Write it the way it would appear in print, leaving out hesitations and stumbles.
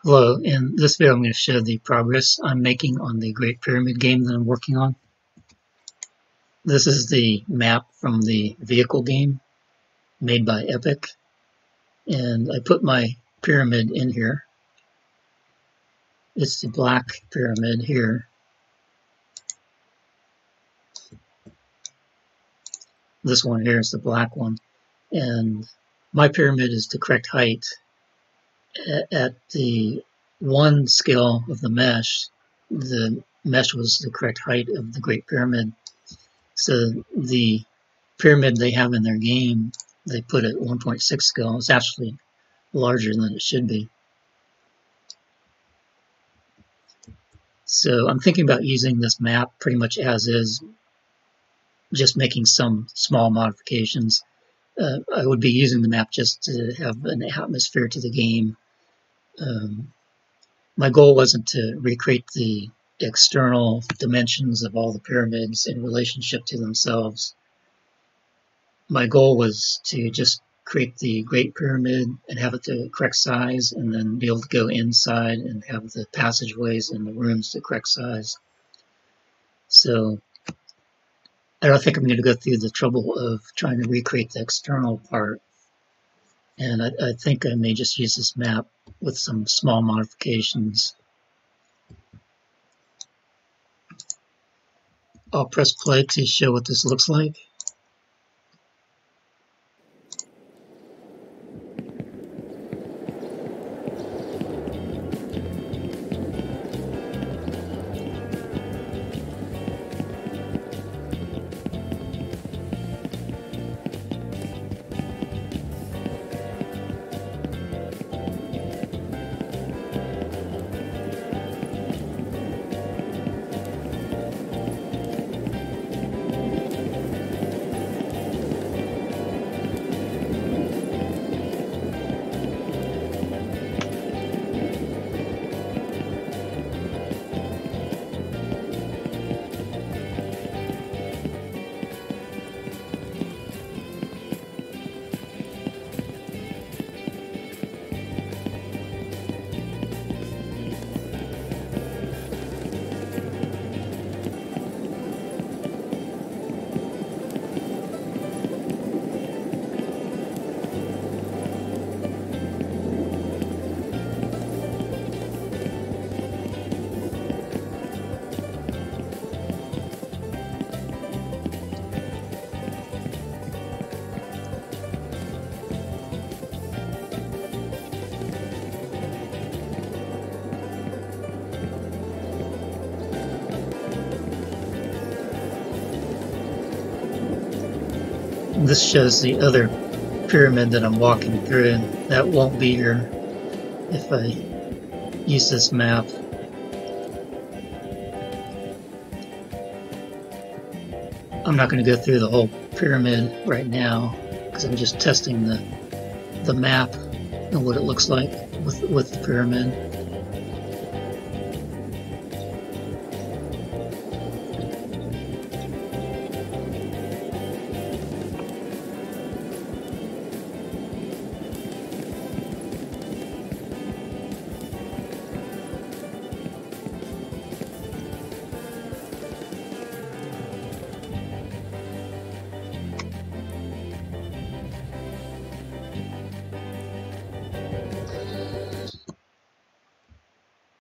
Hello, in this video I'm going to show the progress I'm making on the Great Pyramid game that I'm working on. This is the map from the VehicleGame made by Epic, and I put my pyramid in here. It's the black pyramid here. This one here is the black one, and my pyramid is the correct height at the one scale of the mesh. The mesh was the correct height of the Great Pyramid. So the pyramid they have in their game, they put at 1.6 scale. It's actually larger than it should be. So I'm thinking about using this map pretty much as is, just making some small modifications. I would be using the map just to have an atmosphere to the game. My goal wasn't to recreate the external dimensions of all the pyramids in relationship to themselves. My goal was to just create the Great Pyramid and have it the correct size, and then be able to go inside and have the passageways and the rooms the correct size. So I don't think I'm going to go through the trouble of trying to recreate the external part. And I think I may just use this map with some small modifications. I'll press play to show what this looks like. This shows the other pyramid that I'm walking through, and that won't be here if I use this map. I'm not going to go through the whole pyramid right now because I'm just testing the map and what it looks like with the pyramid.